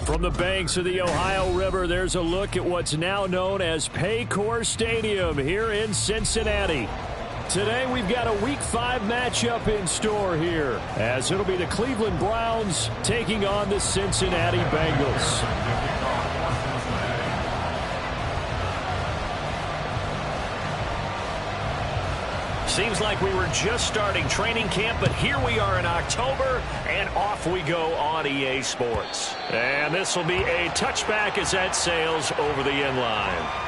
From the banks of the Ohio River, there's a look at what's now known as Paycor Stadium here in Cincinnati. Today we've got a Week 5 matchup in store here, as it'll be the Cleveland Browns taking on the Cincinnati Bengals. Seems like we were just starting training camp, but here we are in October, and off we go on EA Sports. And this will be a touchback as that sails over the end line.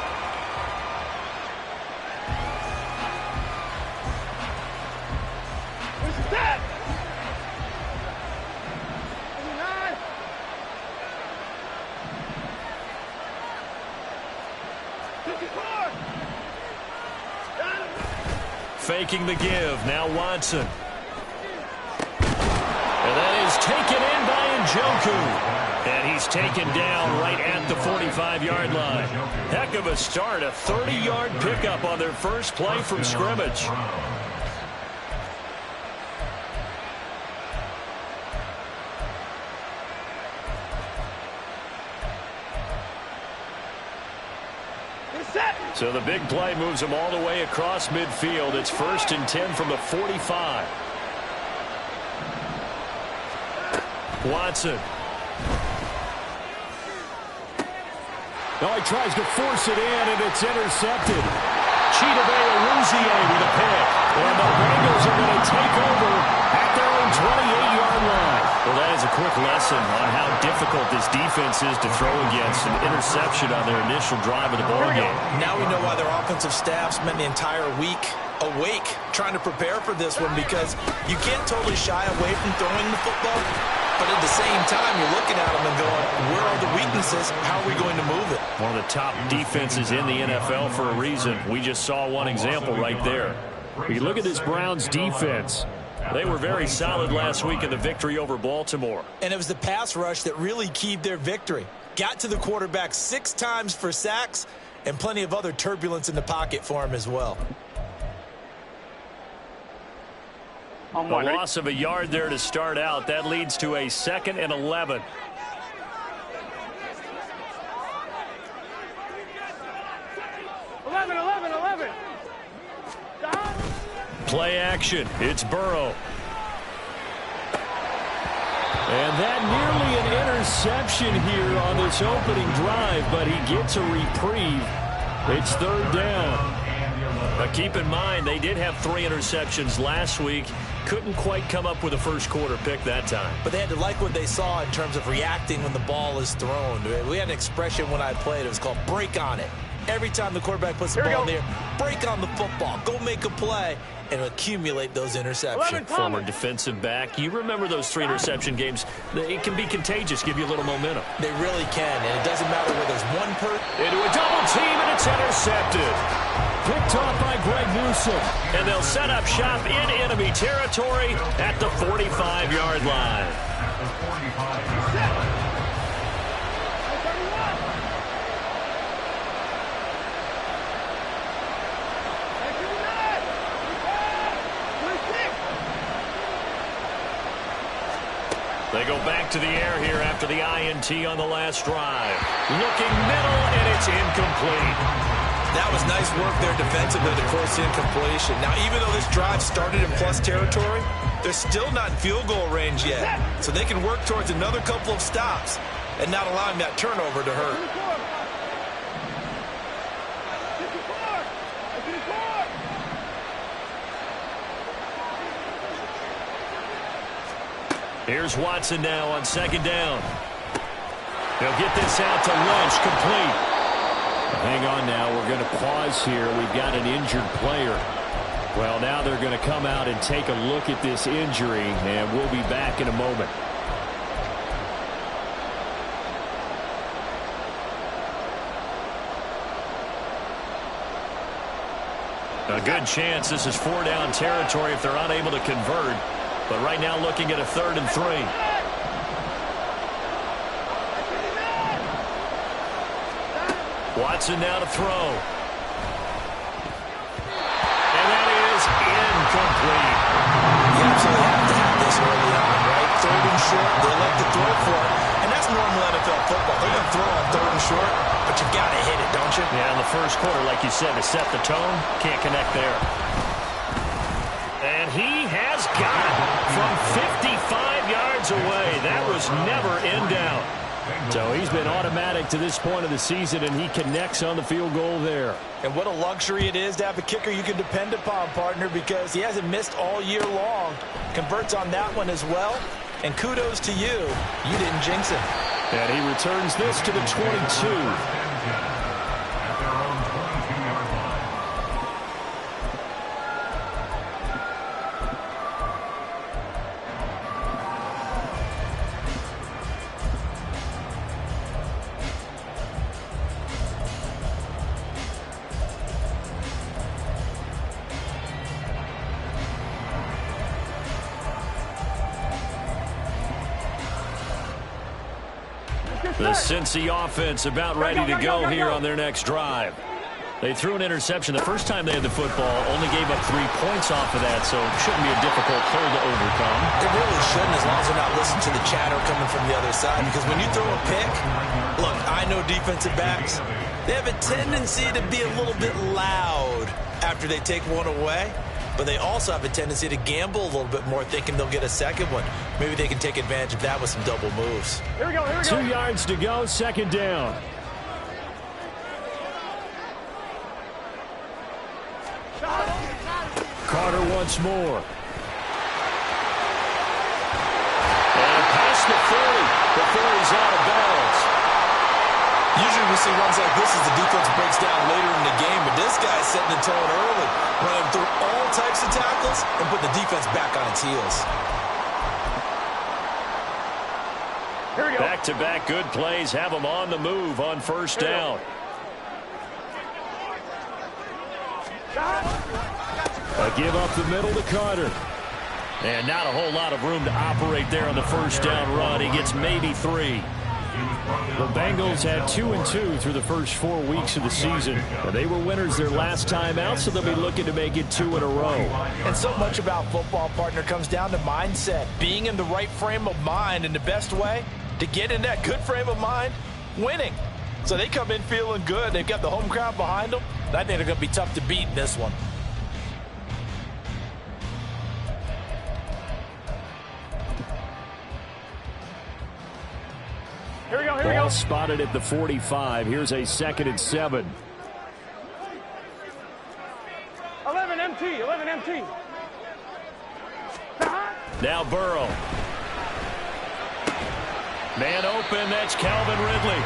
Faking the give. Now Watson. And that is taken in by Njoku. And he's taken down right at the 45-yard line. Heck of a start. A 30-yard pickup on their first play from scrimmage. So the big play moves them all the way across midfield. It's 1st and 10 from the 45. Watson. Now he tries to force it in, and it's intercepted. Chidobe Awuzie with a pick. And the Bengals are going to take over at their own 28-yard line. Well, that is a quick lesson on how difficult this defense is to throw against. An interception on their initial drive of the ball game. Now we know why their offensive staff spent the entire week awake trying to prepare for this one, because you can't totally shy away from throwing the football, but at the same time you're looking at them and going, where are the weaknesses? How are we going to move it? One of the top defenses in the NFL for a reason. We just saw one example right there. You look at this Browns defense. They were very solid last week in the victory over Baltimore. And it was the pass rush that really keyed their victory. Got to the quarterback 6 times for sacks, and plenty of other turbulence in the pocket for him as well. A loss of a yard there to start out. That leads to a 2nd and 11. Play action. It's Burrow. And that nearly an interception here on this opening drive, but he gets a reprieve. It's 3rd down. But keep in mind, they did have 3 interceptions last week. Couldn't quite come up with a first quarter pick that time. But they had to like what they saw in terms of reacting when the ball is thrown. We had an expression when I played. It was called break on it. Every time the quarterback puts the ball in there, break on the football. Go make a play and accumulate those interceptions. Former defensive back. You remember those 3 interception games. It can be contagious, give you a little momentum. They really can, and it doesn't matter whether there's one into a double team, and it's intercepted. Picked off by Greg Newsome. And they'll set up shop in enemy territory at the 45-yard line. They go back to the air here after the INT on the last drive. Looking middle, and it's incomplete. That was nice work there defensively to force the incompletion. Now, even though this drive started in plus territory, they're still not in field goal range yet. So they can work towards another couple of stops and not allowing that turnover to hurt. Here's Watson now on 2nd down. They'll get this out to Lynch, complete. Hang on now, we're going to pause here. We've got an injured player. Well, now they're going to come out and take a look at this injury, and we'll be back in a moment. A good chance this is 4-down territory if they're unable to convert. But right now looking at a 3rd and 3. Watson now to throw. And that is incomplete. You absolutely have to have this early on, right? 3rd and short, they elect to throw for it. And that's normal NFL football. They're going to throw on 3rd and short, but you got to hit it, don't you? Yeah, in the first quarter, like you said, to set the tone, can't connect there. And he has got it from 55 yards away. That was never in doubt. So he's been automatic to this point of the season, and he connects on the field goal there. And what a luxury it is to have a kicker you can depend upon, partner, because he hasn't missed all year long. Converts on that one as well. And kudos to you. You didn't jinx him. And he returns this to the 22. The Cincy offense about ready to go here on their next drive. They threw an interception the first time they had the football, only gave up 3 points off of that, so it shouldn't be a difficult hole to overcome. It really shouldn't, as long as they're not listening to the chatter coming from the other side, because when you throw a pick, look, I know defensive backs, they have a tendency to be a little bit loud after they take one away. But they also have a tendency to gamble a little bit more, thinking they'll get a second one. Maybe they can take advantage of that with some double moves. Here we go, here we go. 2 yards to go, 2nd down. Carter once more. And past the 40 before he's out of bounds. Usually we see runs like this as the defense breaks down later in the game, but this guy's setting the tone early, running through all types of tackles and put the defense back on its heels. Here we go. Back-to-back good plays have them on the move on 1st down. A give up the middle to Carter. And not a whole lot of room to operate there on the 1st down run. He gets maybe 3. The Bengals had 2-2 through the first 4 weeks of the season. They were winners their last time out, so they'll be looking to make it 2 in a row. And so much about football, partner, comes down to mindset. Being in the right frame of mind, and the best way to get in that good frame of mind, winning. So they come in feeling good. They've got the home crowd behind them. I think they're going to be tough to beat in this one. Here we go, here we Ball go. spotted at the 45. Here's a 2nd and 7. 11 MT, 11 MT. Now Burrow. Man open, that's Calvin Ridley.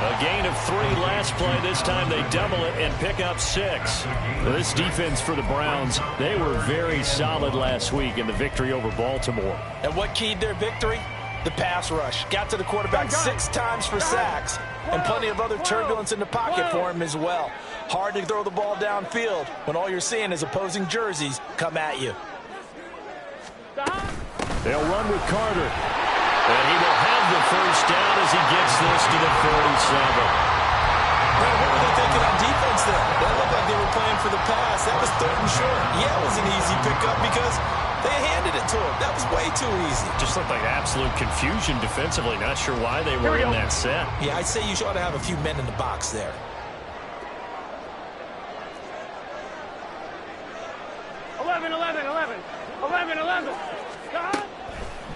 A gain of 3 last play. This time they double it and pick up 6. This defense for the Browns, they were very solid last week in the victory over Baltimore. And what keyed their victory? The pass rush. Got to the quarterback 6 times for sacks, and plenty of other turbulence in the pocket for him as well. Hard to throw the ball downfield when all you're seeing is opposing jerseys come at you. They'll run with Carter. And he will have the 1st down as he gets this to the 47. What were they thinking on defense there? That looked like they were playing for the pass. That was 3rd and short. Yeah, it was an easy pickup because they handed it to him. That was way too easy. Just looked like absolute confusion defensively. Not sure why they were in that set. Yeah, I'd say you ought to have a few men in the box there.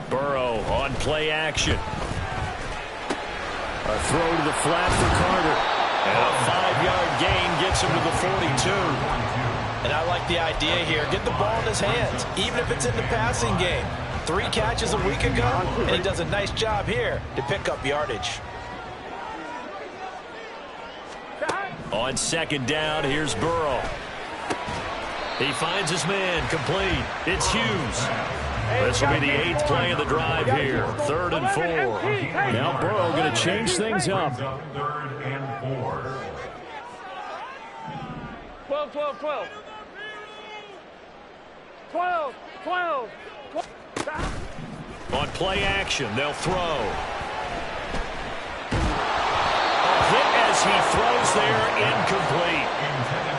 Burrow on play action. A throw to the flat for Carter. And a 5-yard gain gets him to the 42. And I like the idea here. Get the ball in his hands, even if it's in the passing game. 3 catches a week ago, and he does a nice job here to pick up yardage. On 2nd down, here's Burrow. He finds his man, complete. It's Hughes. This will be the 8th play of the drive here. 3rd and 4. Now Burrow going to change things up. 3rd and 4. 12, 12, 12. 12, 12. On play action, they'll throw. A hit as he throws there, incomplete.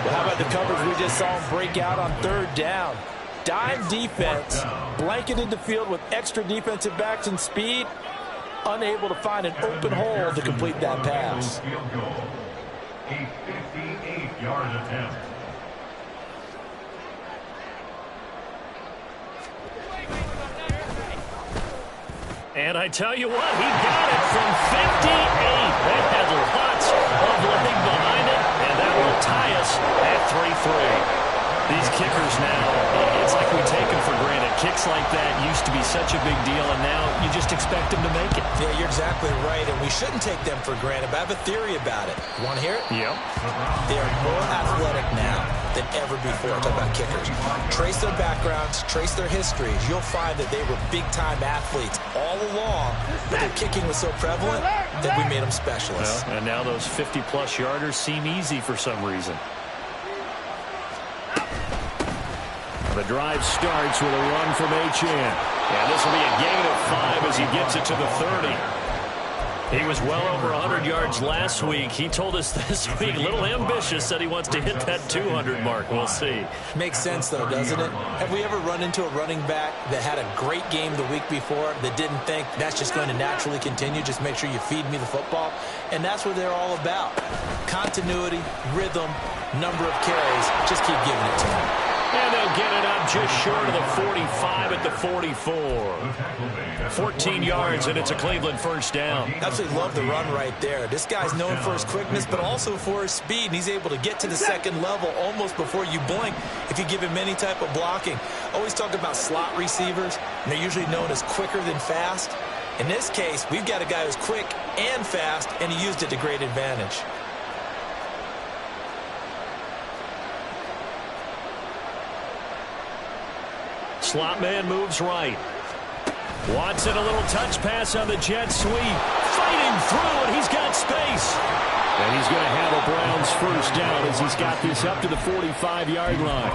Well, how about the coverage we just saw him break out on 3rd down? Dime defense, blanketed the field with extra defensive backs and speed. unable to find an open hole to complete that pass. Field goal. A 58-yard attempt. And I tell you what, he got it from 58. That had lots of leg behind it, and that will tie us at 3-3. These kickers now, it's like we take them for granted. Kicks like that used to be such a big deal, and now you just expect them to make it. Yeah, you're exactly right, and we shouldn't take them for granted, but I have a theory about it. You want to hear it? Yep. They are more athletic now than ever before. Talk about kickers. Trace their backgrounds, trace their histories. You'll find that they were big-time athletes all along, but their kicking was so prevalent that we made them specialists. Well, and now those 50-plus yarders seem easy for some reason. The drive starts with a run from Achane. And this will be a gain of 5 as he gets it to the 30. He was well over 100 yards last week. He told us this week, a little ambitious, said he wants to hit that 200 mark. We'll see. Makes sense, though, doesn't it? Have we ever run into a running back that had a great game the week before that didn't think that's just going to naturally continue? Just make sure you feed me the football. And that's what they're all about. Continuity, rhythm, number of carries. Just keep giving it to them. And they'll get it up just short of the 45 at the 44. 14 yards, and it's a Cleveland first down. Absolutely love the run right there. This guy's known for his quickness, but also for his speed. And he's able to get to the second level almost before you blink if you give him any type of blocking. Always talk about slot receivers, and they're usually known as quicker than fast. In this case, we've got a guy who's quick and fast, and he used it to great advantage. Slot man moves right. Watson, a little touch pass on the jet sweep. Fighting through, and he's got space. And he's going to have a Browns first down as he's got this up to the 45-yard line.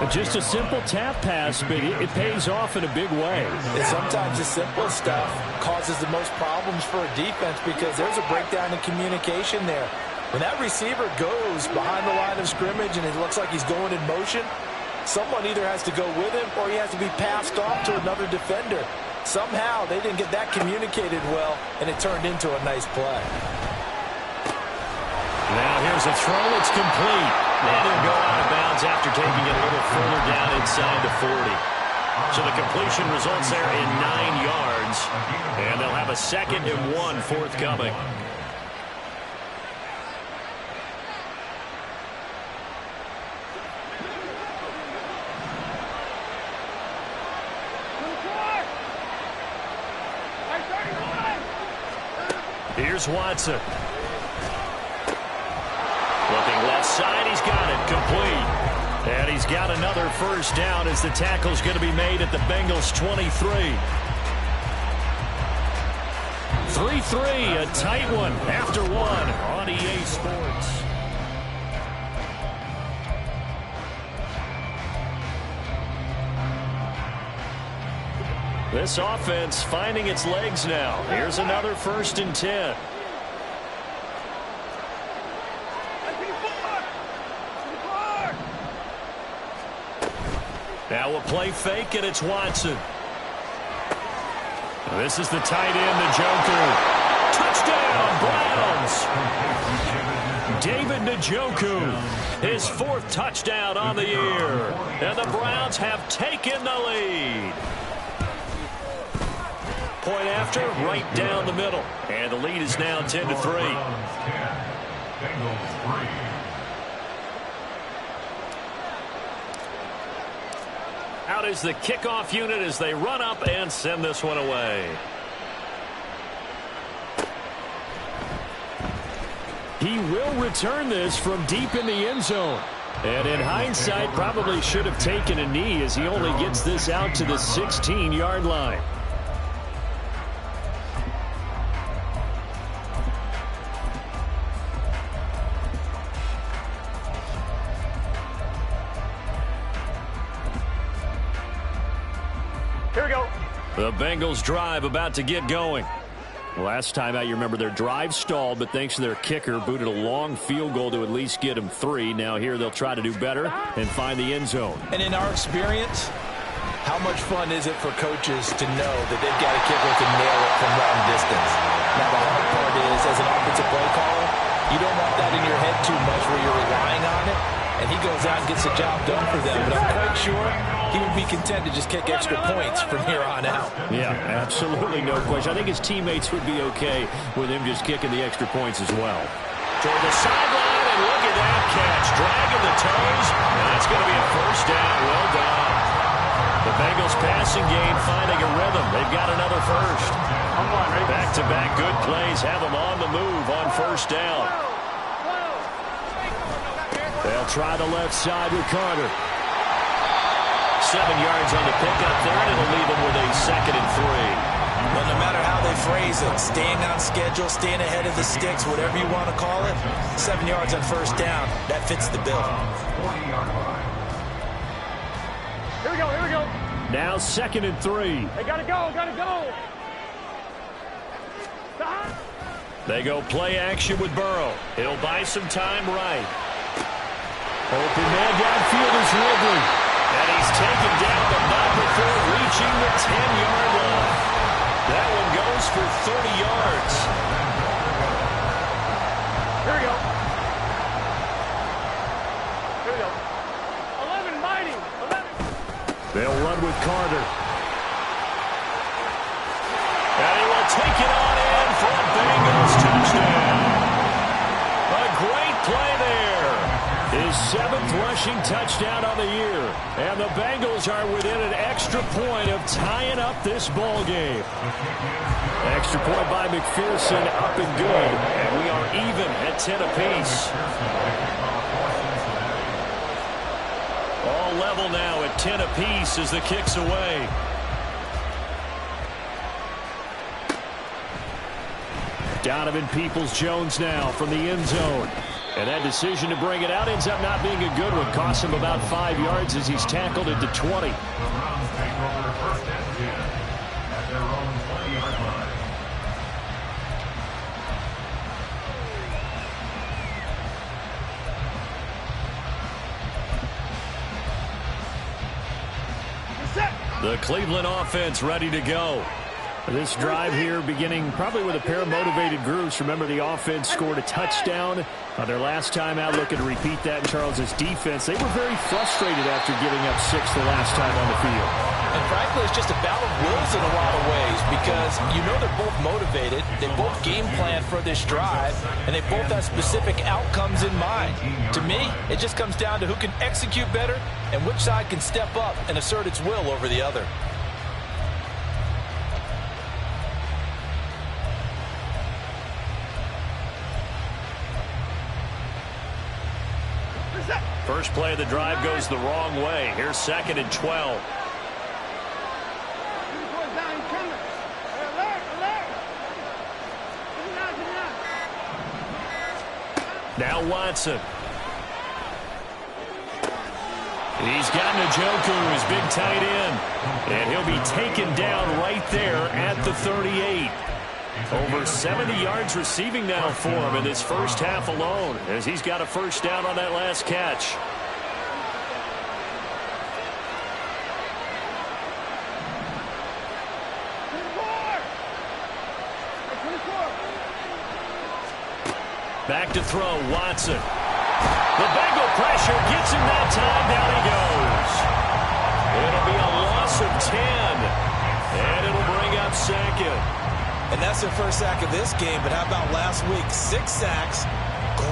Just a simple tap pass, but it pays off in a big way. And sometimes the simple stuff causes the most problems for a defense because there's a breakdown in communication there. When that receiver goes behind the line of scrimmage and it looks like he's going in motion, someone either has to go with him or he has to be passed off to another defender. Somehow they didn't get that communicated well, and it turned into a nice play. Now here's a throw. It's complete. And he'll go out of bounds after taking it a little further down inside the 40. So the completion results there in 9 yards. And they'll have a 2nd and 1 forthcoming. Here's Watson. Looking left side, he's got it, complete. And he's got another first down as the tackle's going to be made at the Bengals 23. 3-3, a tight one after one on EA Sports. This offense finding its legs now. Here's another 1st and 10. Now we'll play fake, and it's Watson. This is the tight end, Njoku. Touchdown, Browns! David Njoku, his 4th touchdown on the year. And the Browns have taken the lead. Point after, right down the middle. And the lead is now 10-3. Out is the kickoff unit as they run up and send this one away. He will return this from deep in the end zone. And in hindsight, probably should have taken a knee as he only gets this out to the 16-yard line. Here we go. The Bengals drive about to get going. Last time out, you remember their drive stalled, but thanks to their kicker, booted a long field goal to at least get them 3. Now here they'll try to do better and find the end zone. And in our experience, How much fun is it for coaches to know that they've got a kicker to nail it from long distance? Now, the hard part is, as an offensive play caller, you don't want that in your head too much where you're relying on it, and he goes out and gets the job done for them. But I'm quite sure he would be content to just kick extra points from here on out. Yeah, absolutely no question. I think his teammates would be okay with him just kicking the extra points as well. Toward the sideline, and look at that catch. Dragging the toes, and that's going to be a first down. Well done. The Bengals passing game finding a rhythm. They've got another first. Back-to-back good plays have them on the move on first down. They'll try the left side with Carter. 7 yards on the pickup there, and it'll leave them with a 2nd and 3. Well, no matter how they phrase it, staying on schedule, staying ahead of the sticks, whatever you want to call it, 7 yards on first down, that fits the bill. Here we go, here we go. Now 2nd and 3. They gotta go, gotta go. Stop. They go play action with Burrow. He'll buy some time right. Open man downfield is Ridley. And he's taken down, but not before reaching the 10-yard line. That one goes for 30 yards. Here we go. Here we go. 11 mighty. 11. They'll run with Carter. And he will take it on in for a Bengals touchdown. A great play there. His 7th rushing touchdown on the year. And the Bengals are within an extra point of tying up this ball game. Extra point by McPherson, up and good. And we are even at 10 apiece. All level now at 10 apiece as the kick's away. Donovan Peoples-Jones now from the end zone. And that decision to bring it out ends up not being a good one. Costs him about 5 yards as he's tackled at the 20. The Cleveland offense ready to go. This drive here beginning probably with a pair of motivated groups. Remember, the offense scored a touchdown on their last time out. Looking to repeat that in Charles' defense. They were very frustrated after giving up 6 the last time on the field. And frankly, it's just a battle of wills in a lot of ways because you know they're both motivated. They both game plan for this drive, and they both have specific outcomes in mind. To me, it just comes down to who can execute better and which side can step up and assert its will over the other. First play of the drive goes the wrong way. Here's 2nd and 12. Now Watson. He's got Njoku, his big tight end. And he'll be taken down right there at the 38. Over 70 yards receiving now for him in this first half alone, as he's got a first down on that last catch. Back to throw, Watson. The Bengal pressure gets him that time. Down he goes. It'll be a loss of 10. And it'll bring up 2nd. And that's their first sack of this game, but how about last week? 6 sacks,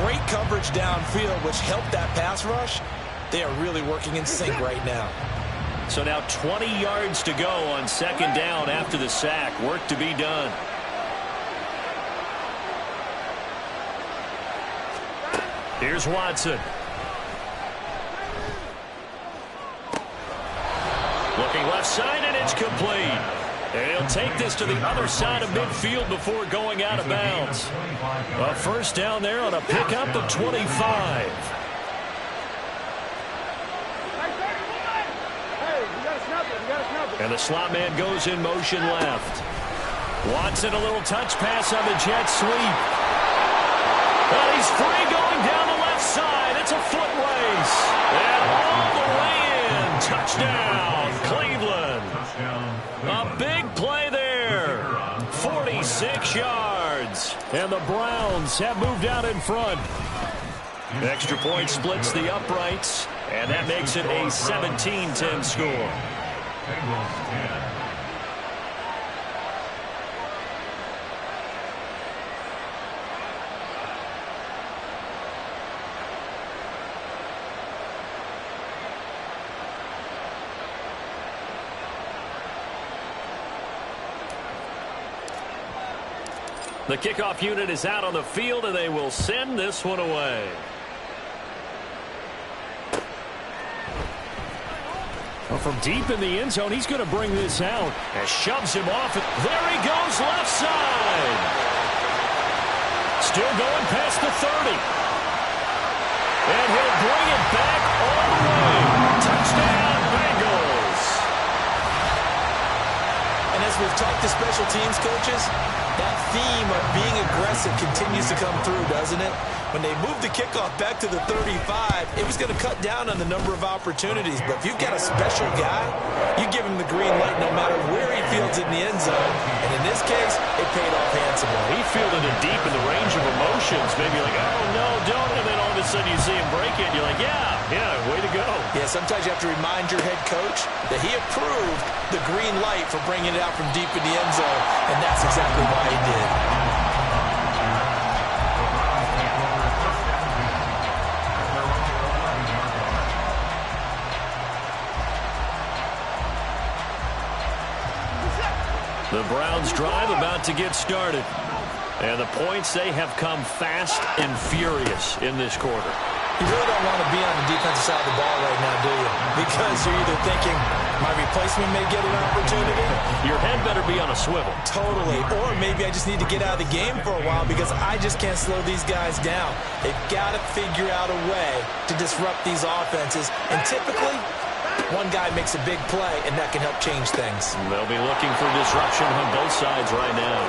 great coverage downfield, which helped that pass rush. They are really working in sync right now. So now 20 yards to go on 2nd down after the sack. Work to be done. Here's Watson. Looking left side, and it's complete. And he'll take this to the other side of midfield before going out of bounds. A first down there on a pickup of 25. And the slot man goes in motion left. Watson, a little touch pass on the jet sweep. And he's free going down the left side. It's a foot race. And all the way in. Touchdown, Cleveland. A big play there. 46 yards. And the Browns have moved out in front. Extra point splits the uprights, and that makes it a 17-10 score. The kickoff unit is out on the field, and they will send this one away. Well, from deep in the end zone, he's going to bring this out and shoves him off. There he goes, left side. Still going past the 30. And he'll bring it back all the way. Touchdown, Bengals. And as we've talked to special teams coaches, that theme of being aggressive continues to come through, doesn't it? When they moved the kickoff back to the 35, it was going to cut down on the number of opportunities. But if you've got a special guy, you give him the green light no matter where he fields it in the end zone. And in this case, it paid off handsomely. He fielded it deep in the range of emotions. Maybe like, oh, no, don't. And then all of a sudden you see him break it. And you're like, yeah, way to go. Yeah, sometimes you have to remind your head coach that he approved the green light for bringing it out from deep in the end zone. And that's exactly why he did. The Browns drive about to get started. And the points, they have come fast and furious in this quarter. You really don't want to be on the defensive side of the ball right now, do you? Because you're either thinking, my replacement may get an opportunity. Your head better be on a swivel. Totally. Or maybe I just need to get out of the game for a while because I just can't slow these guys down. They've got to figure out a way to disrupt these offenses. And typically, one guy makes a big play, and that can help change things. They'll be looking for disruption on both sides right now.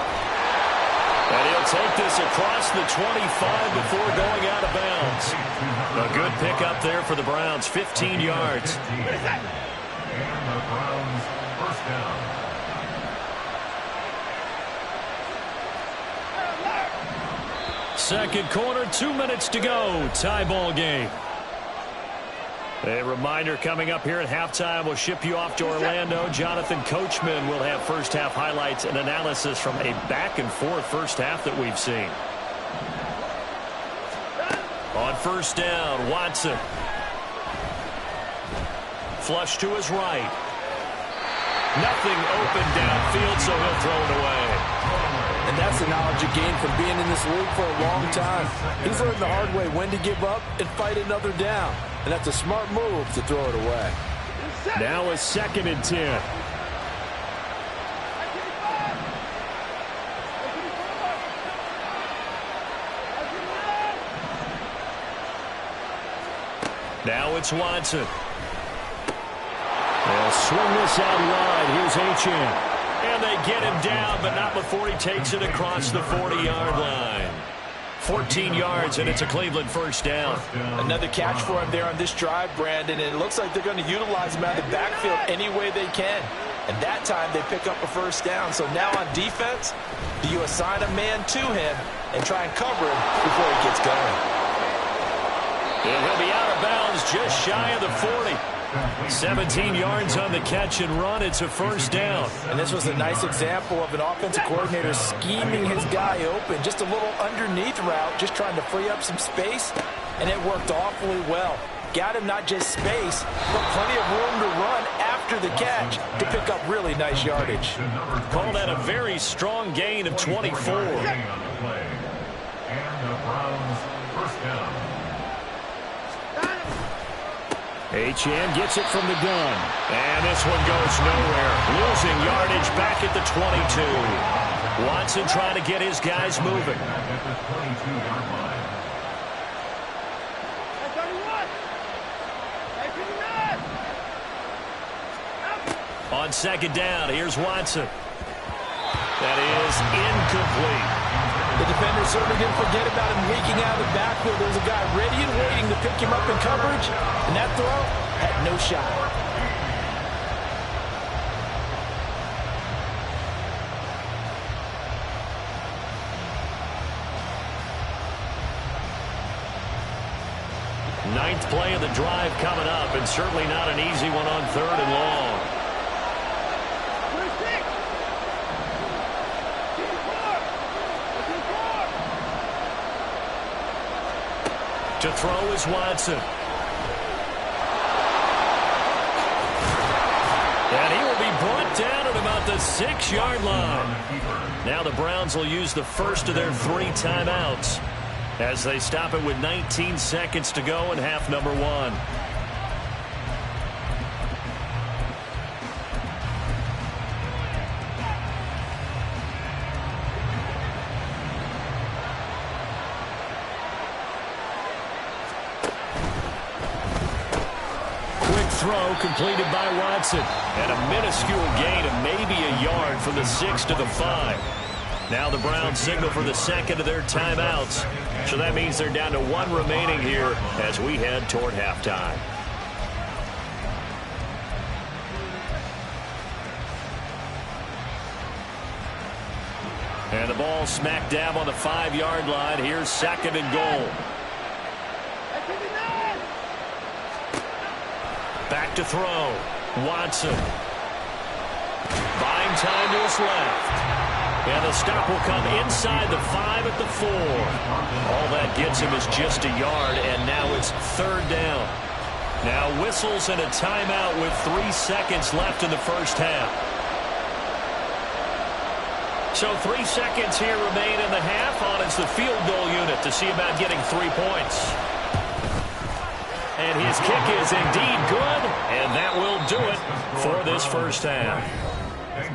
And he'll take this across the 25 before going out of bounds. A good pickup there for the Browns, 15 yards. And the Browns first down. Second quarter, 2 minutes to go. Tie ball game. A reminder coming up here at halftime. We'll ship you off to Orlando. Jonathan Coachman will have first half highlights and analysis from a back and forth first half that we've seen. On first down, Watson. Flush to his right. Nothing open downfield, so he'll throw it away. And that's the knowledge you gain from being in this league for a long time. He's learned the hard way when to give up and fight another down. And that's a smart move to throw it away. Now a 2nd and 10. Now it's Watson. They'll swing this out wide. Here's Achane. And they get him down, but not before he takes it across the 40-yard line. 14 yards, and it's a Cleveland first down. Another catch for him there on this drive, Brandon, and it looks like they're going to utilize him out of the backfield any way they can. And that time they pick up a first down. So now on defense, do you assign a man to him and try and cover him before he gets going? And he'll be out of bounds just shy of the 40. 17 yards on the catch and run. It's a first down. And this was a nice example of an offensive coordinator scheming his guy open. Just a little underneath route, just trying to free up some space, and it worked awfully well. Got him not just space, but plenty of room to run after the catch to pick up really nice yardage. Called that a very strong gain of 24. And the Browns first down. Achane gets it from the gun. And this one goes nowhere. Losing yardage back at the 22. Watson trying to get his guys moving. At the 22-yard line. On second down, here's Watson. That is incomplete. The defender certainly didn't forget about him leaking out of the backfield. There was a guy ready and waiting to pick him up in coverage, and that throw had no shot. Ninth play of the drive coming up, and certainly not an easy one on 3rd and long. To throw is Watson. And he will be brought down at about the 6-yard line. Now the Browns will use the first of their 3 timeouts as they stop it with 19 seconds to go in half number 1. Throw completed by Watson, and a minuscule gain of maybe a yard from the 6 to the 5. Now the Browns signal for the second of their timeouts, so that means they're down to 1 remaining here as we head toward halftime. And the ball smack dab on the 5-yard line. Here's 2nd and goal. Back to throw. Watson. Buying time to his left. And the stop will come inside the 5 at the 4. All that gets him is just a yard, and now it's 3rd down. Now whistles and a timeout with 3 seconds left in the first half. So 3 seconds here remain in the half on as the field goal unit to see about getting 3 points. And his kick is indeed good, and that will do it for this first half.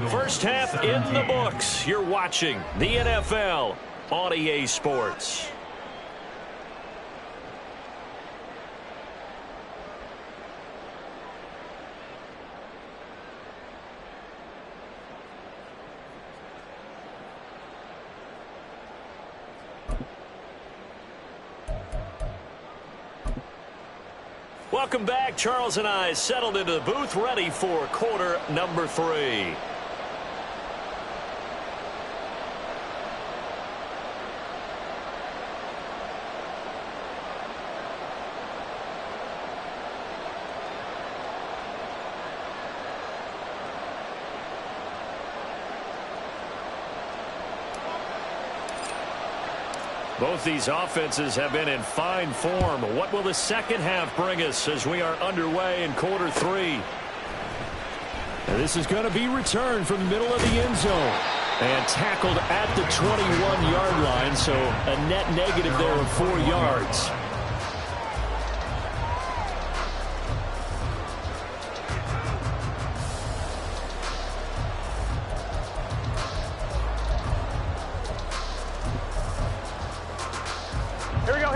First half in the books. You're watching the NFL on EA Sports. Welcome back. Charles and I settled into the booth, ready for quarter number 3. Both these offenses have been in fine form. What will the second half bring us as we are underway in quarter 3? And this is going to be returned from the middle of the end zone and tackled at the 21-yard line, so a net negative there of 4 yards.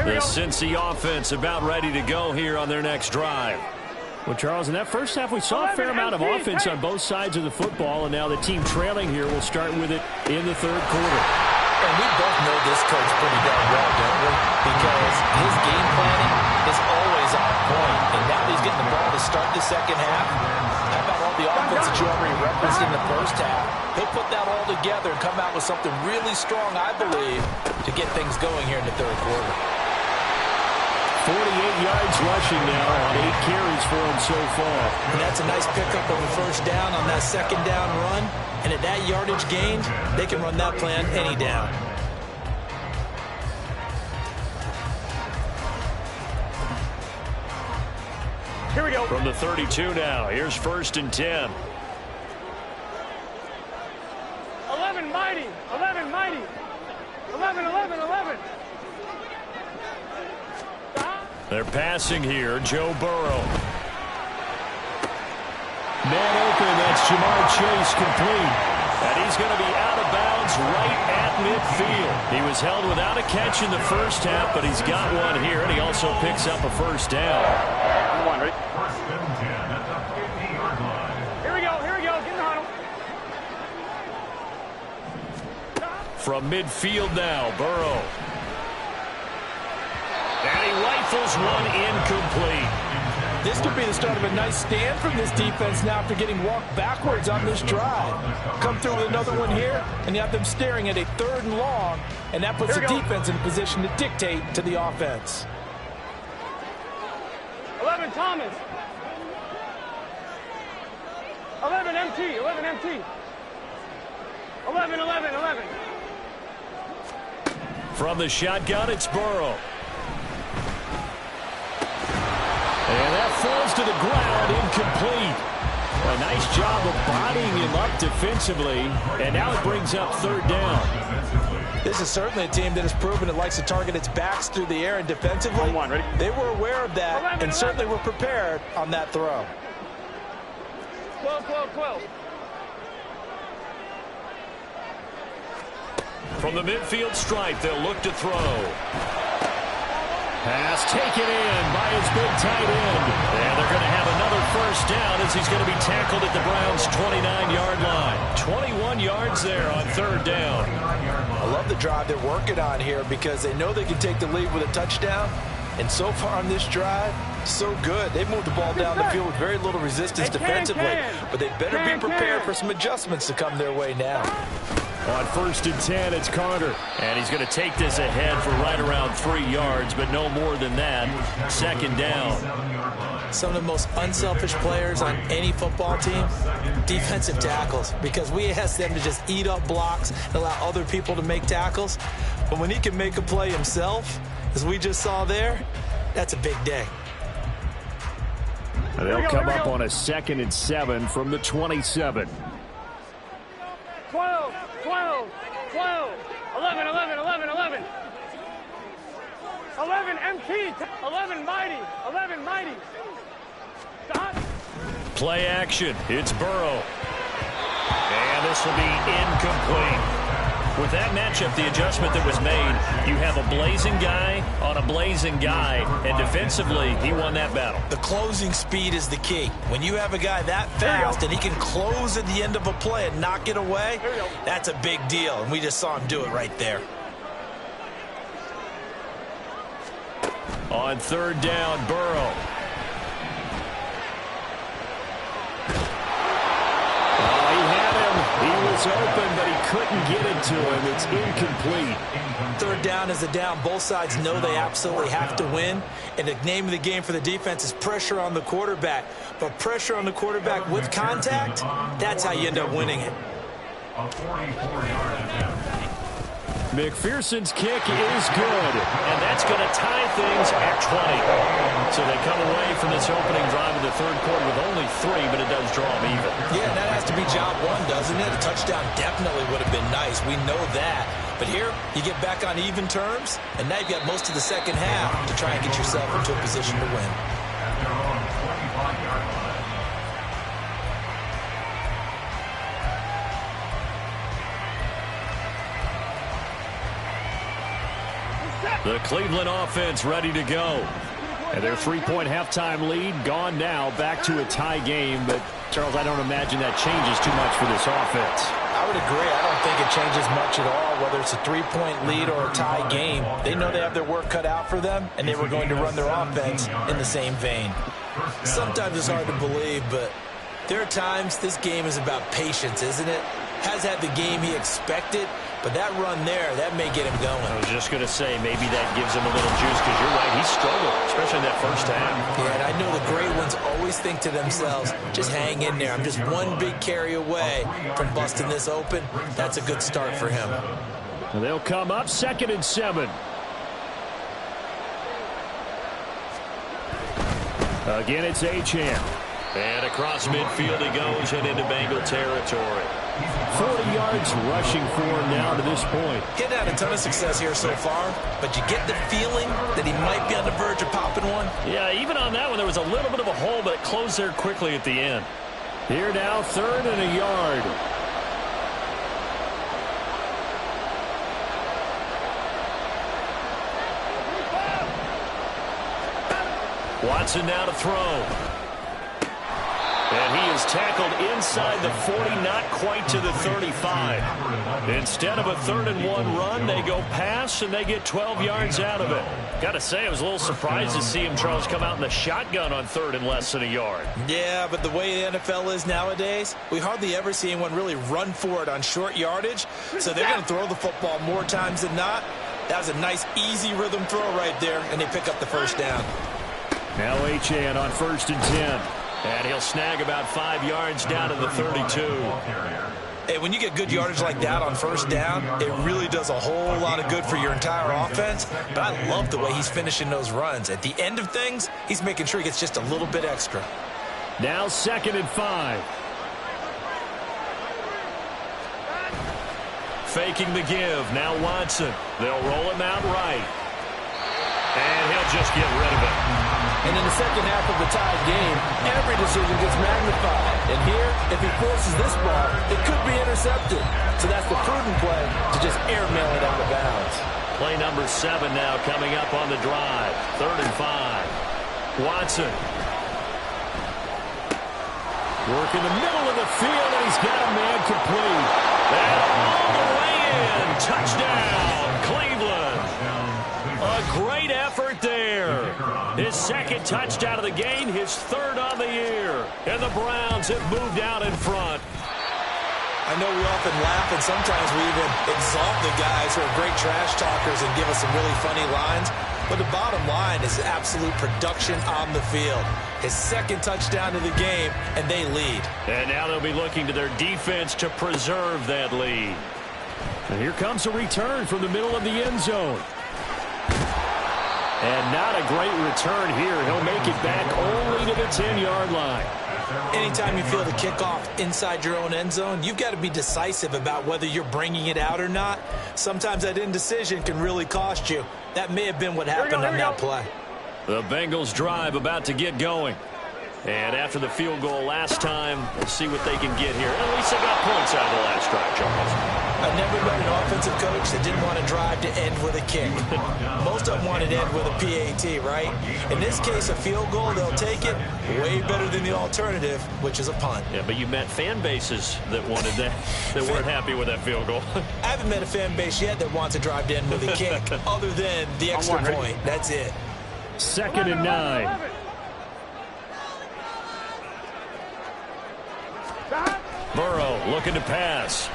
The Cincy offense about ready to go here on their next drive. Well, Charles, in that first half, we saw a fair amount of offense on both sides of the football, and now the team trailing here will start with it in the 3rd quarter. And we both know this coach pretty darn well, don't we? Because his game planning is always on point, and now he's getting the ball to start the second half. How about all the offense that you already referenced in the first half? He'll put that all together and come out with something really strong, I believe, to get things going here in the 3rd quarter. 48 yards rushing now on 8 carries for him so far. And that's a nice pickup of a first down on that 2nd down run. And at that yardage gained, they can run that plan any down. Here we go. From the 32 now, here's 1st and 10. 11 mighty. 11 mighty. 11, 11, 11. They're passing here. Joe Burrow. Man open. That's Jamar Chase complete. And he's going to be out of bounds right at midfield. He was held without a catch in the first half, but he's got one here, and he also picks up a first down. Come on, Rick. 1st and 10 at the 50-yard line. Here we go. Here we go. Get in the huddle. From midfield now, Burrow. And he rifles one incomplete. This could be the start of a nice stand from this defense now after getting walked backwards on this drive. Come through with another one here, and you have them staring at a 3rd and long, and that puts the defense in a position to dictate to the offense. 11 Thomas. 11 MT. 11 MT. 11, 11, 11. From the shotgun, it's Burrow. And that falls to the ground, incomplete. A nice job of bodying him up defensively, and now it brings up third down. This is certainly a team that has proven it likes to target its backs through the air and defensively. They were aware of that and certainly were prepared on that throw. 12, 12, 12. From the midfield stripe, they'll look to throw. Pass taken in by his big tight end. And they're going to have another first down as he's going to be tackled at the Browns' 29-yard line. 21 yards there on third down. I love the drive they're working on here because they know they can take the lead with a touchdown. And so far on this drive, so good. They've moved the ball down the field with very little resistance defensively. But they better be prepared for some adjustments to come their way now. On 1st and 10, it's Carter. And he's going to take this ahead for right around 3 yards, but no more than that. Second down. Some of the most unselfish players on any football team, defensive tackles, because we ask them to just eat up blocks and allow other people to make tackles. But when he can make a play himself, as we just saw there, that's a big day. They'll come up on a 2nd and 7 from the 27. 12, 12, 12. 11, 11, 11, 11. 11 MT. 11 Mighty. 11 Mighty. Stop. Play action. It's Burrow. And this will be incomplete. With that matchup, the adjustment that was made, you have a blazing guy on a blazing guy, and defensively, he won that battle. The closing speed is the key. When you have a guy that fast and he can close at the end of a play and knock it away, that's a big deal, and we just saw him do it right there. On third down, Burrow. He was open, but he couldn't get it to him. It's incomplete. Third down is a down. Both sides know they absolutely have to win. And the name of the game for the defense is pressure on the quarterback. But pressure on the quarterback with contact, that's how you end up winning it. A 44-yard attempt. McPherson's kick is good, and that's going to tie things at 20. So they come away from this opening drive of the third quarter with only 3, but it does draw them even. Yeah, that has to be job one, doesn't it? A touchdown definitely would have been nice. We know that. But here, you get back on even terms, and now you've got most of the second half to try and get yourself into a position to win. At their own 25-yard line. The Cleveland offense ready to go. And their 3-point halftime lead gone now, back to a tie game. But, Charles, I don't imagine that changes too much for this offense. I would agree. I don't think it changes much at all, whether it's a 3-point lead or a tie game. They know they have their work cut out for them, and they were going to run their offense in the same vein. Sometimes it's hard to believe, but there are times this game is about patience, isn't it? Has had the game he expected, but that run there, that may get him going. I was just going to say, maybe that gives him a little juice, because you're right, he struggled, especially in that first half. Yeah, and I know the great ones always think to themselves, just hang in there. I'm just one big carry away from busting this open. That's a good start for him. And they'll come up 2nd and 7. Again, it's Achane. And across midfield he goes and into Bengal territory. 40 yards rushing for him now to this point. Getting had a ton of success here so far, but you get the feeling that he might be on the verge of popping one. Yeah, even on that one, there was a little bit of a hole, but it closed there quickly at the end. Here now, 3rd and a yard. Watson now to throw. And he is tackled inside the 40, not quite to the 35. Instead of a 3rd and 1 run, they go pass, and they get 12 yards out of it. Got to say, I was a little surprised to see him, Charles, come out in the shotgun on 3rd and less than a yard. Yeah, but the way the NFL is nowadays, we hardly ever see anyone really run for it on short yardage. So they're going to throw the football more times than not. That was a nice, easy rhythm throw right there, and they pick up the first down. Now Achane on 1st and 10. And he'll snag about 5 yards down to the 32. Hey, when you get good yardage like that on 1st down, it really does a whole lot of good for your entire offense. But I love the way he's finishing those runs. At the end of things, he's making sure he gets just a little bit extra. Now 2nd and 5. Faking the give. Now Watson. They'll roll him out right. And he'll just get rid of it. And in the second half of the tied game, every decision gets magnified. And here, if he forces this ball, it could be intercepted. So that's the prudent play to just airmail it out of bounds. Play number 7 now coming up on the drive. 3rd and 5. Watson. Work in the middle of the field, and he's got a man complete. And all the way in. Touchdown, Cleveland. A great effort there. His 2nd touchdown of the game, his 3rd on the year. And the Browns have moved out in front. I know we often laugh, and sometimes we even exalt the guys who are great trash talkers and give us some really funny lines. But the bottom line is absolute production on the field. His 2nd touchdown of the game, and they lead. And now they'll be looking to their defense to preserve that lead. And here comes a return from the middle of the end zone. And not a great return here. He'll make it back only to the 10-yard line. Anytime you feel the kickoff inside your own end zone, you've got to be decisive about whether you're bringing it out or not. Sometimes that indecision can really cost you. That may have been what happened on that play. The Bengals drive about to get going. And after the field goal last time, we'll see what they can get here. At least they got points out of the last drive, Charles. I've never met an offensive coach that didn't want to drive to end with a kick. Most of them wanted to end with a PAT, right? In this case, a field goal, they'll take it. Way better than the alternative, which is a punt. Yeah, but you met fan bases that wanted that, that weren't happy with that field goal. I haven't met a fan base yet that wants to drive to end with a kick, other than the extra point. That's it. 2nd and 9. Burrow looking to pass.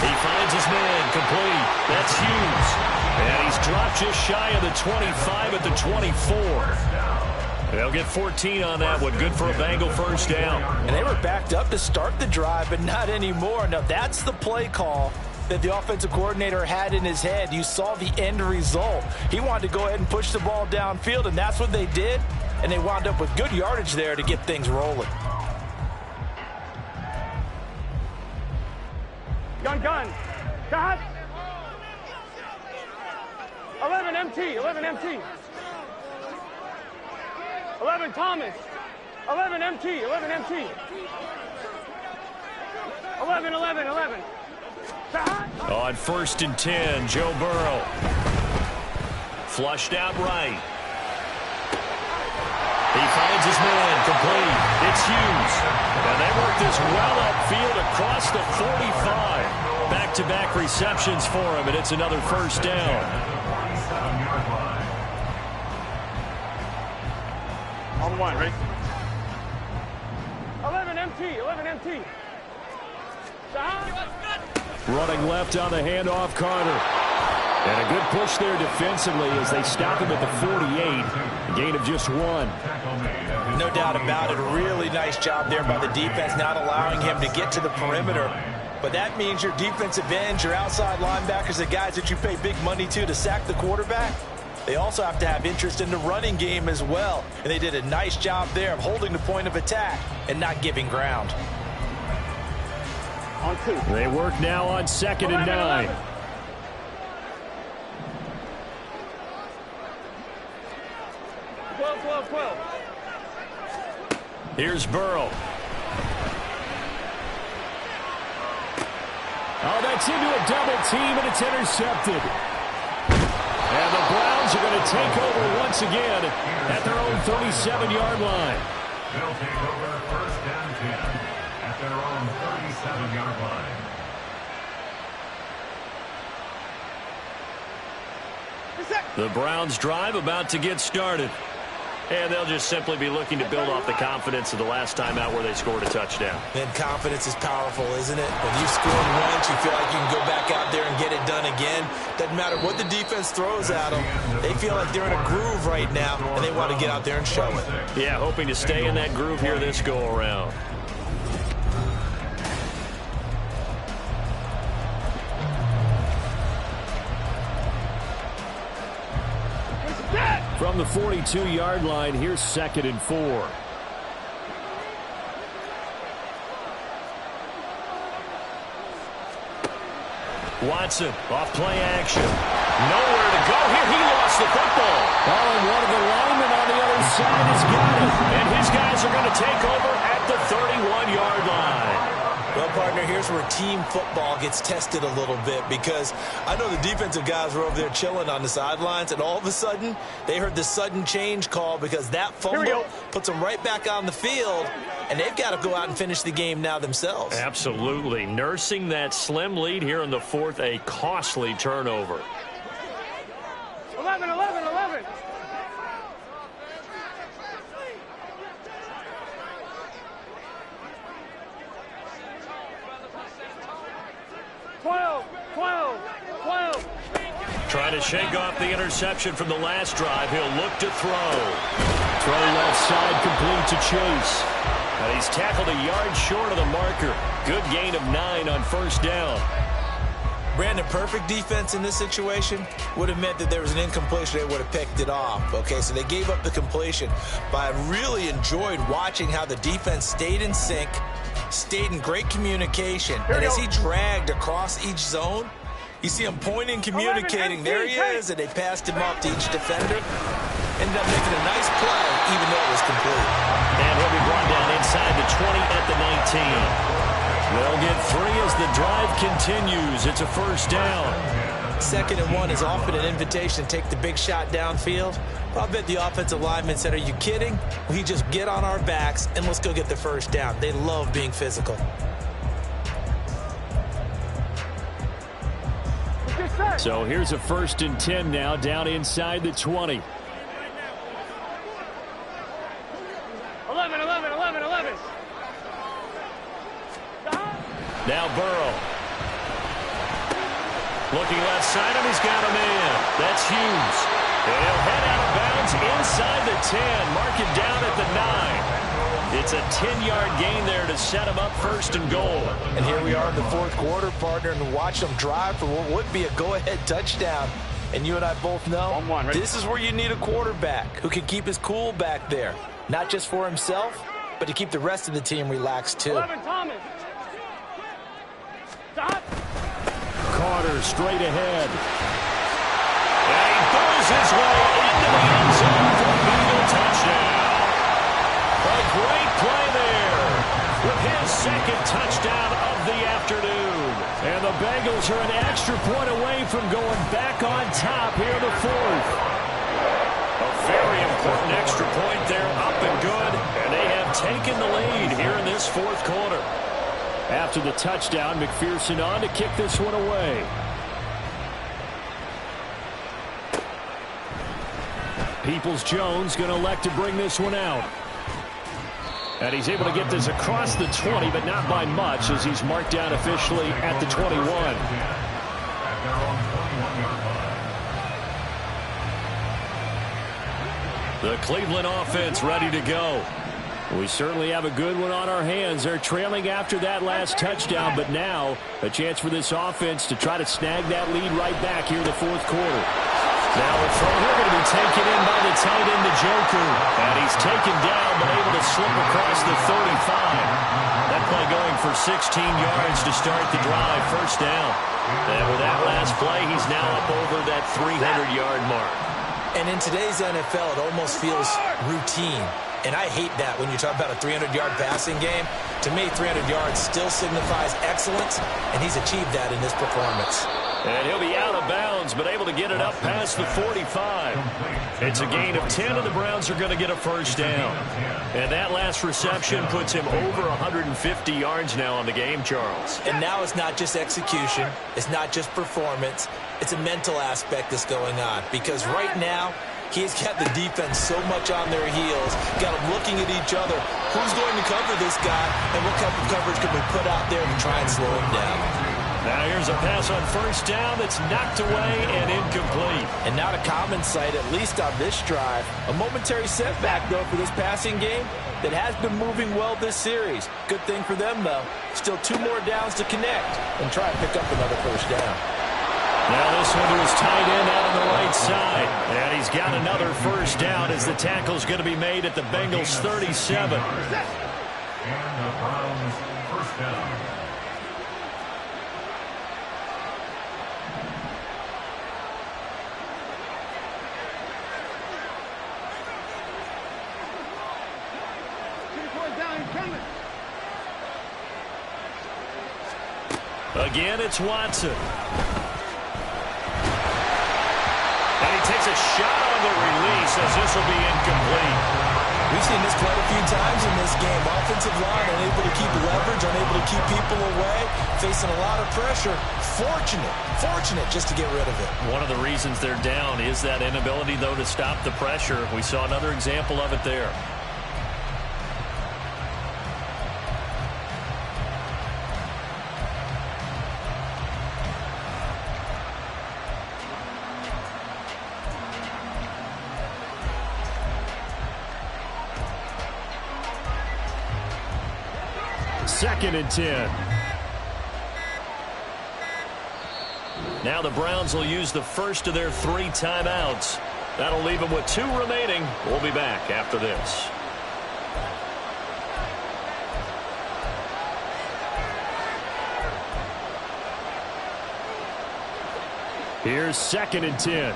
He finds his man complete. That's Hughes. And he's dropped just shy of the 25 at the 24. They'll get 14 on that one. Good for a Bengal 1st down. And they were backed up to start the drive, but not anymore. Now, that's the play call that the offensive coordinator had in his head. You saw the end result. He wanted to go ahead and push the ball downfield, and that's what they did. And they wound up with good yardage there to get things rolling. Gun. Got. 11 MT. 11 Thomas. 11 MT. 11. On 1st and 10, Joe Burrow. Flushed out right. He finds his man complete. It's Hughes. And they work this well upfield across the 45. Back-to-back receptions for him, and it's another 1st down. On 1, ready? 11 MT. Running left on the handoff, Carter. And a good push there defensively as they stop him at the 48. A gain of just 1. No doubt about it. A really nice job there by the defense, not allowing him to get to the perimeter. But that means your defensive ends, your outside linebackers, the guys that you pay big money to sack the quarterback, they also have to have interest in the running game as well. And they did a nice job there of holding the point of attack and not giving ground. On 2. They work now on 2nd and 9. 12. Here's Burrow. Oh, that's into a double team, and it's intercepted. And the Browns are going to take over once again at their own 37-yard line. They'll take over 1st and 10 at their own 37-yard line. The Browns drive about to get started. And they'll just simply be looking to build off the confidence of the last time out where they scored a touchdown. And confidence is powerful, isn't it? When you scored once, you feel like you can go back out there and get it done again. Doesn't matter what the defense throws at them. They feel like they're in a groove right now, and they want to get out there and show it. Yeah, hoping to stay in that groove here this go-around. From the 42-yard line, here's 2nd and 4. Watson, off play action. Nowhere to go here. He lost the football. Oh, and one of the linemen on the other side has got it. And his guys are going to take over at the 31-yard line. Well, partner, here's where team football gets tested a little bit, because I know the defensive guys were over there chilling on the sidelines, and all of a sudden, they heard the sudden change call because that fumble puts them right back on the field, and they've got to go out and finish the game now themselves. Absolutely. Nursing that slim lead here in the 4th, a costly turnover. 11, 11, 11. 12, 12, 12. Trying to shake off the interception from the last drive. He'll look to throw. Throw left side, complete to Chase. And he's tackled a yard short of the marker. Good gain of 9 on 1st down. Brandon, perfect defense in this situation would have meant that there was an incompletion. They would have picked it off. Okay, so they gave up the completion. But I really enjoyed watching how the defense stayed in sync, stayed in great communication. And as he dragged across each zone, you see him pointing, communicating. There he is, and they passed him off to each defender. Ended up making a nice play, even though it was complete. And he'll be brought down inside the 20 at the 19. They'll get 3 as the drive continues. It's a 1st down. 2nd and 1 is often an invitation to take the big shot downfield. I bet the offensive lineman said, are you kidding? We just get on our backs and let's go get the 1st down. They love being physical. So here's a 1st and 10 now, down inside the 20. 11, 11, 11, 11. Now Burrow. Looking left side, and he's got a man. That's Hughes. He'll head out of bounds inside the 10. Mark it down at the 9. It's a 10-yard gain there to set him up 1st and goal. And here we are in the 4th quarter, partner, and watch them drive for what would be a go-ahead touchdown. And you and I both know this is where you need a quarterback who can keep his cool back there. Not just for himself, but to keep the rest of the team relaxed, too. 11, Thomas. Stop. Carter straight ahead. And he throws his way into the end zone for a Bengal touchdown. A great play there with his 2nd touchdown of the afternoon. And the Bengals are an extra point away from going back on top here in the 4th. A very important extra point there, up and good. And they have taken the lead here in this 4th quarter. After the touchdown, McPherson on to kick this one away. Peoples-Jones going to elect to bring this one out. And he's able to get this across the 20, but not by much, as he's marked down officially at the 21. The Cleveland offense ready to go. We certainly have a good one on our hands. They're trailing after that last touchdown, but now a chance for this offense to try to snag that lead right back here in the 4th quarter. Now the throw here going to be taken in by the tight end, Njoku. And he's taken down, but able to slip across the 35. That play going for 16 yards to start the drive, 1st down. And with that last play, he's now up over that 300-yard mark. And in today's NFL, it almost feels routine. And I hate that when you talk about a 300-yard passing game. To me, 300 yards still signifies excellence, and he's achieved that in this performance. And he'll be out of bounds, but able to get it up past the 45. It's a gain of 10, and the Browns are going to get a 1st down. And that last reception puts him over 150 yards now on the game, Charles. And now it's not just execution. It's not just performance. It's a mental aspect that's going on. Because right now, He's got the defense so much on their heels, got them looking at each other. Who's going to cover this guy, and what type of coverage can we put out there to try and slow him down? Now here's a pass on first down that's knocked away and incomplete. And not a common sight, at least on this drive. A momentary setback, though, for this passing game that has been moving well this series. Good thing for them, though. Still 2 more downs to connect and try and pick up another first down. Now this one to his tight end out on the right side. And he's got another first down as the tackle's going to be made at the Bengals 37. And the Browns first down. Again, it's Watson. And he takes a shot on the release as this will be incomplete. We've seen this quite a few times in this game. Offensive line unable to keep leverage, unable to keep people away, facing a lot of pressure. Fortunate just to get rid of it. One of the reasons they're down is that inability, though, to stop the pressure. We saw another example of it there. Second and 10. Now the Browns will use the first of their 3 timeouts. That'll leave them with 2 remaining. We'll be back after this. Here's second and 10.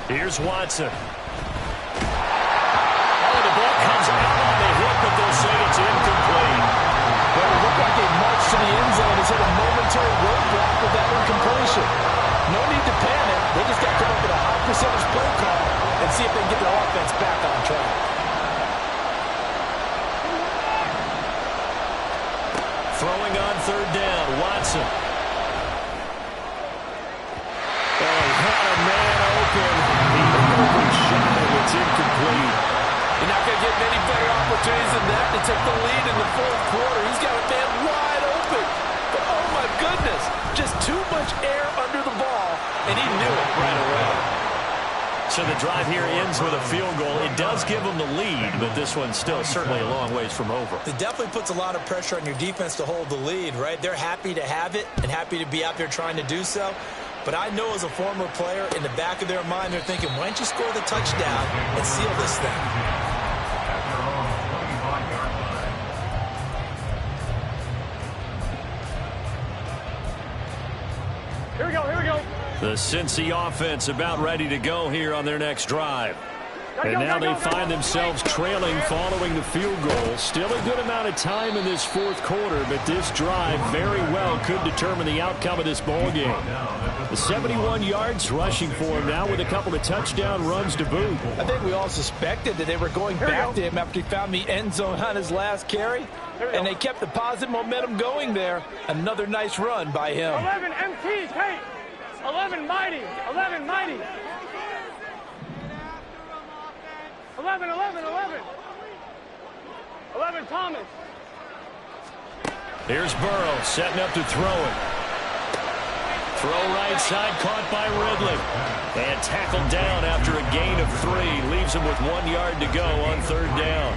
Here's Watson. Oh, the ball comes out on the hit, but they'll say it's incomplete. Well, it looked like they marched to the end zone and hit a momentary roadblock with that incompletion. No need to panic. They just got to come up with a high percentage play call and see if they can get their offense back on track. Throwing on third down, Watson. Oh, had a man open. He overshot it. It's incomplete. You're not going to get many better opportunities than that to take the lead in the fourth quarter. He's got a man wide open. But, oh, my goodness, just too much air under the ball, and he knew it right away. So the drive here ends with a field goal. It does give them the lead, but this one's still certainly a long ways from over. It definitely puts a lot of pressure on your defense to hold the lead, right? They're happy to have it and happy to be out there trying to do so. But I know as a former player, in the back of their mind, they're thinking, why don't you score the touchdown and seal this thing? Here we go. The Cincy offense about ready to go here on their next drive. And now they find themselves trailing following the field goal. Still a good amount of time in this fourth quarter, but this drive very well could determine the outcome of this ball game. The 71 yards rushing for him now with a couple of touchdown runs to boot. I think we all suspected that they were going back to him after he found the end zone on his last carry, and they kept the positive momentum going there. Another nice run by him. 11 MT, Tate. 11 mighty. 11 mighty. 11. 11 Thomas. Here's Burrow setting up to throw it. Throw right side, caught by Ridley. And tackled down after a gain of 3. Leaves him with 1 yard to go on third down.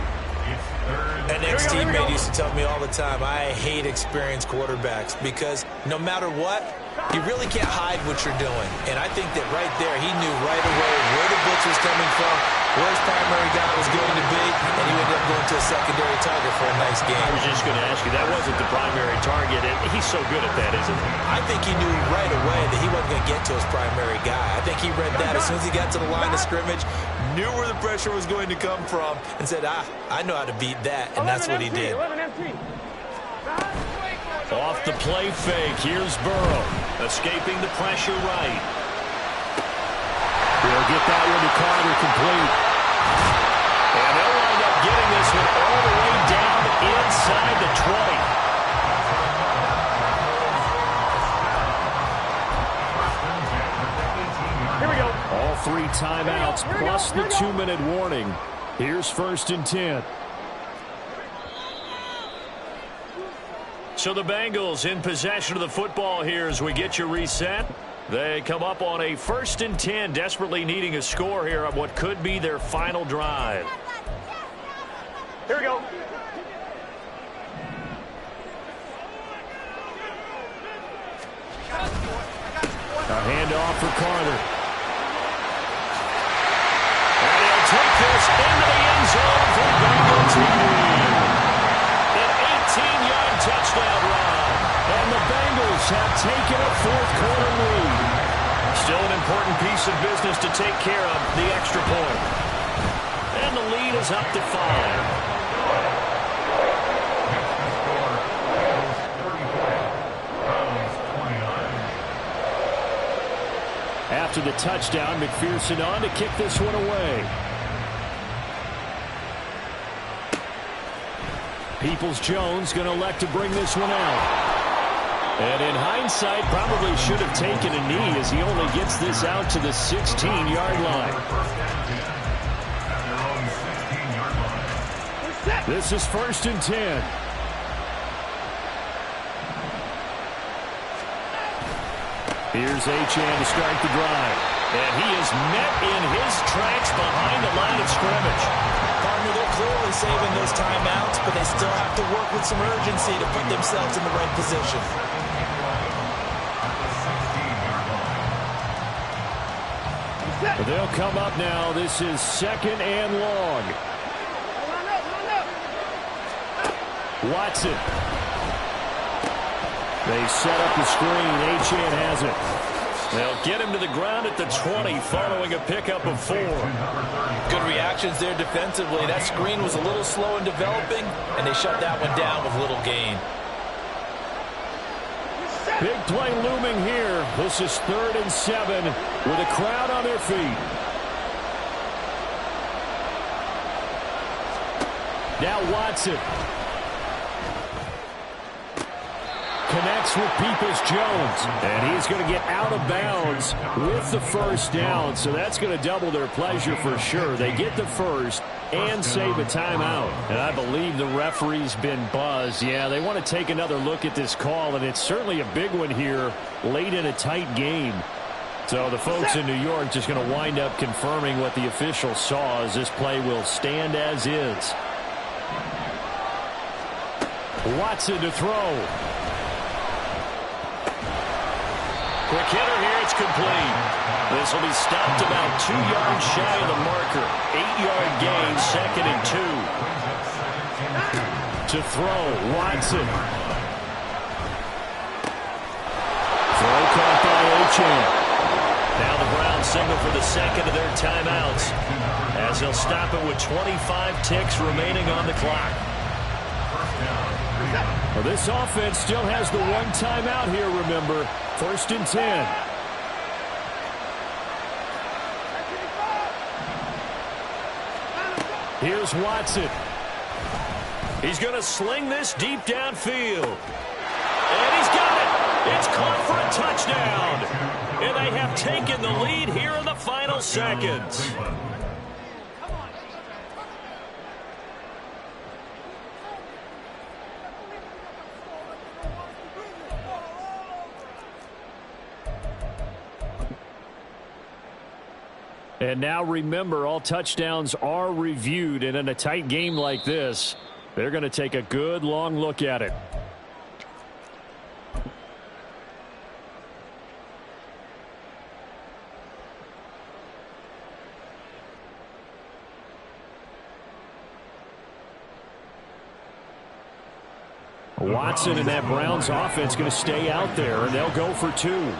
An ex-teammate used to tell me all the time, I hate experienced quarterbacks because no matter what, you really can't hide what you're doing. And I think that right there, he knew right away where the blitz was coming from, where his primary guy was going to be, and he ended up going to a secondary target for a nice game. I was just going to ask you, that wasn't the primary target, and he's so good at that, isn't he? I think he knew right away that he wasn't going to get to his primary guy. I think he read that as soon as he got to the line of scrimmage, knew where the pressure was going to come from, and said, I know how to beat that, and that's what he did. 11 MT. Off the play fake, here's Burrow, escaping the pressure right. He'll get that one to Carter complete. And they'll wind up this one all the way down inside the 20. Here we go. All 3 timeouts plus the 2-minute warning. Here's 1st and 10. So the Bengals in possession of the football here as we get you reset. They come up on a 1st and 10, desperately needing a score here on what could be their final drive. Here we go. A handoff for Carter. And he'll take this into the end zone for Bengal TV. An 18-yard touchdown run. And the Bengals have taken a 4th quarter lead. Still an important piece of business to take care of, the extra point. And the lead is up to 5. After the touchdown, McPherson on to kick this one away. Peoples-Jones going to elect to bring this one out. And in hindsight, probably should have taken a knee as he only gets this out to the 16-yard line. This is 1st and 10. Here's Achane to start the drive. And he is met in his tracks behind the line of scrimmage. Partner, they're clearly saving those timeouts, but they still have to work with some urgency to put themselves in the right position. They'll come up now. This is 2nd and long. Watson. They set up the screen. Achane has it. They'll get him to the ground at the 20 following a pickup of 4. Good reactions there defensively. That screen was a little slow in developing, and they shut that one down with little gain. Big play looming here. This is 3rd and 7 with a crowd on their feet. Now Watson. Connects with Peoples-Jones. And he's going to get out of bounds with the 1st down. So that's going to double their pleasure for sure. They get the 1st and save a timeout. And I believe the referee's been buzzed. Yeah, they want to take another look at this call. And it's certainly a big one here late in a tight game. So the folks in New York just going to wind up confirming what the official saw as this play will stand as is. Watson to throw. Quick hitter here, it's complete. This will be stopped about 2 yards shy of the marker. 8-yard gain, 2nd and 2. To throw, Watson. Throw caught by Achane. Now the Browns signal for the 2nd of their timeouts as they'll stop it with 25 ticks remaining on the clock. Well, this offense still has the 1 timeout here, remember. 1st and 10. Here's Watson. He's going to sling this deep downfield. And he's got it. It's caught for a touchdown. And they have taken the lead here in the final seconds. And now remember, all touchdowns are reviewed, and in a tight game like this, they're going to take a good long look at it. Watson and that Browns offense going to stay out there, and they'll go for 2.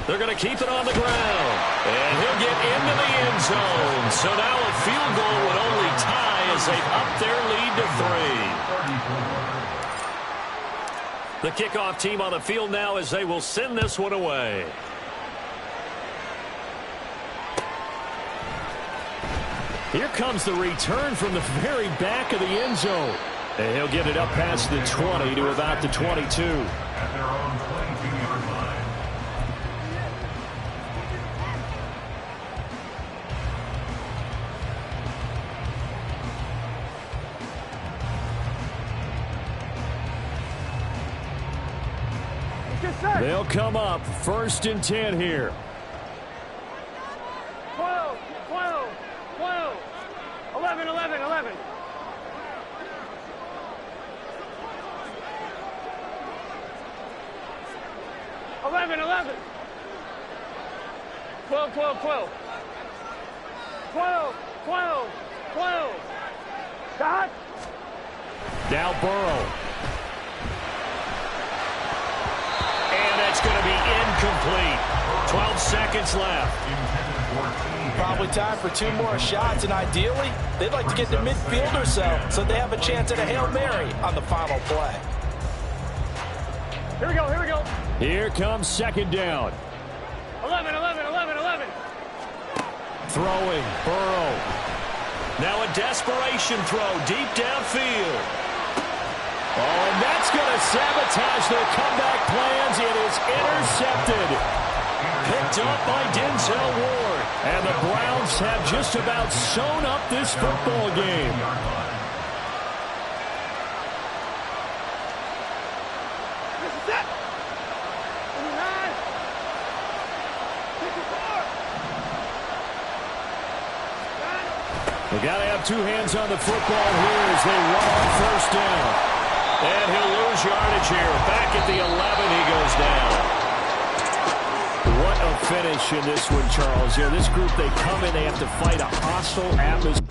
They're going to keep it on the ground. And he'll get into the end zone. So now a field goal would only tie as they up their lead to 3. The kickoff team on the field now as they will send this one away. Here comes the return from the very back of the end zone. And he'll get it up past the 20 to about the 22. At their own 22-yard line. They'll come up 1st and 10 here. 12, 12, 12, 11, 11, 11. 11, 11. 12, 12, 12. 12, 12, 12. Stop. Now Burrow. And that's going to be incomplete. 12 seconds left. Probably time for 2 more shots, and ideally, they'd like to get to midfield or so they have a chance at a Hail Mary on the final play. Here we go, here we go. Here comes 2nd down. 11, 11, 11, 11. Throwing, Burrow. Now a desperation throw deep downfield. Oh, and that's going to sabotage their comeback plans. It is intercepted. Picked up by Denzel Ward. And the Browns have just about sewn up this football game. This is it. 59. 54. They got to have 2 hands on the football here as they run on 1st down. And he'll lose yardage here. Back at the 11, he goes down. What a finish in this one, Charles. You know, this group, they come in, they have to fight a hostile atmosphere.